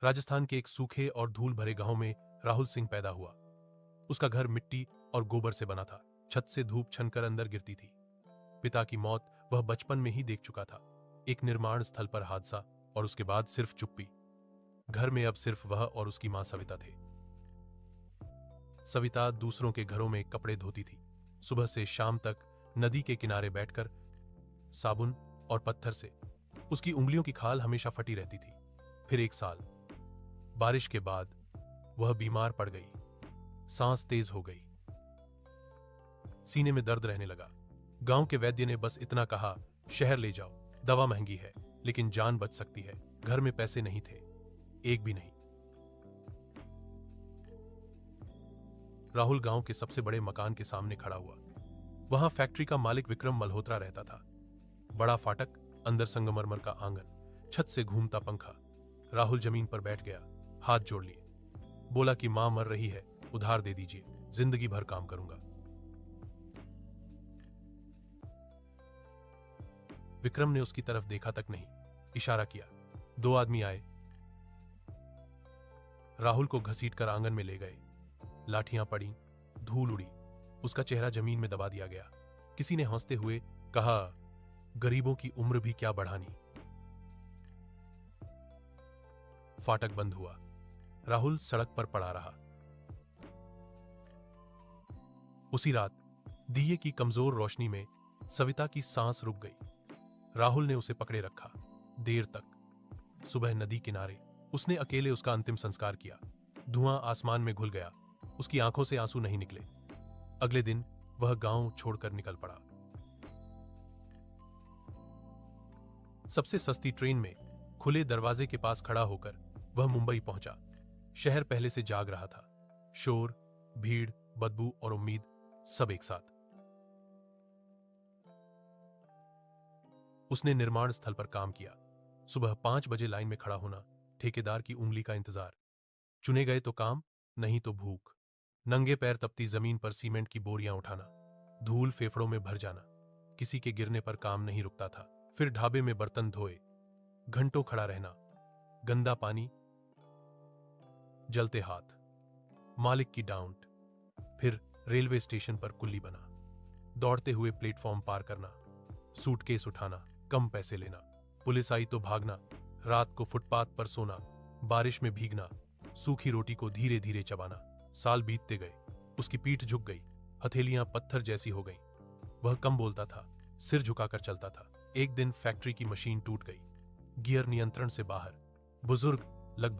राजस्थान के एक सूखे और धूल भरे गांव में राहुल सिंह पैदा हुआ। उसका घर मिट्टी और गोबर से बना था। छत से धूप छनकर अंदर गिरती थी। पिता की मौत वह बचपन में ही देख चुका था। एक निर्माण स्थल पर हादसा और उसके बाद सिर्फ चुप्पी। घर में अब सिर्फ वह और उसकी मां सविता थे। सविता दूसरों के घरों में कपड़े धोती थी। सुबह से शाम तक नदी के किनारे बैठकर साबुन और पत्थर से उसकी उंगलियों की खाल हमेशा फटी रहती थी। फिर एक साल बारिश के बाद वह बीमार पड़ गई। सांस तेज हो गई, सीने में दर्द रहने लगा। गांव के वैद्य ने बस इतना कहा, शहर ले जाओ, दवा महंगी है लेकिन जान बच सकती है। घर में पैसे नहीं थे, एक भी नहीं। राहुल गांव के सबसे बड़े मकान के सामने खड़ा हुआ। वहां फैक्ट्री का मालिक विक्रम मल्होत्रा रहता था। बड़ा फाटक, अंदर संगमरमर का आंगन, छत से घूमता पंखा। राहुल जमीन पर बैठ गया, हाथ जोड़ लिए। बोला कि मां मर रही है, उधार दे दीजिए, जिंदगी भर काम करूंगा। विक्रम ने उसकी तरफ देखा तक नहीं, इशारा किया। दो आदमी आए, राहुल को घसीटकर आंगन में ले गए। लाठियां पड़ी, धूल उड़ी, उसका चेहरा जमीन में दबा दिया गया। किसी ने हंसते हुए कहा, गरीबों की उम्र भी क्या बढ़ानी। फाटक बंद हुआ। राहुल सड़क पर पड़ा रहा। उसी रात दिए की कमजोर रोशनी में सविता की सांस रुक गई। राहुल ने उसे पकड़े रखा देर तक। सुबह नदी किनारे उसने अकेले उसका अंतिम संस्कार किया। धुआं आसमान में घुल गया, उसकी आंखों से आंसू नहीं निकले। अगले दिन वह गांव छोड़कर निकल पड़ा। सबसे सस्ती ट्रेन में खुले दरवाजे के पास खड़ा होकर वह मुंबई पहुंचा। शहर पहले से जाग रहा था। शोर, भीड़, बदबू और उम्मीद, सब एक साथ। उसने निर्माण स्थल पर काम किया। सुबह 5 बजे लाइन में खड़ा होना, ठेकेदार की उंगली का इंतजार। चुने गए तो काम, नहीं तो भूख। नंगे पैर तपती जमीन पर सीमेंट की बोरियां उठाना, धूल फेफड़ों में भर जाना। किसी के गिरने पर काम नहीं रुकता था। फिर ढाबे में बर्तन धोए, घंटों खड़ा रहना, गंदा पानी, जलते हाथ, मालिक की डांट। फिर रेलवे स्टेशन पर कुल्ली बना, दौड़ते हुए प्लेटफॉर्म पार करना, सूटकेस उठाना, कम पैसे लेना। पुलिस आई तो भागना, रात को फुटपाथ पर सोना, बारिश में भीगना, सूखी रोटी को धीरे धीरे चबाना। साल बीतते गए, उसकी पीठ झुक गई, हथेलियां पत्थर जैसी हो गईं। वह कम बोलता था, सिर झुकाकर चलता था। एक दिन फैक्ट्री की मशीन टूट गई, गियर नियंत्रण से बाहर। बुजुर्ग लगभग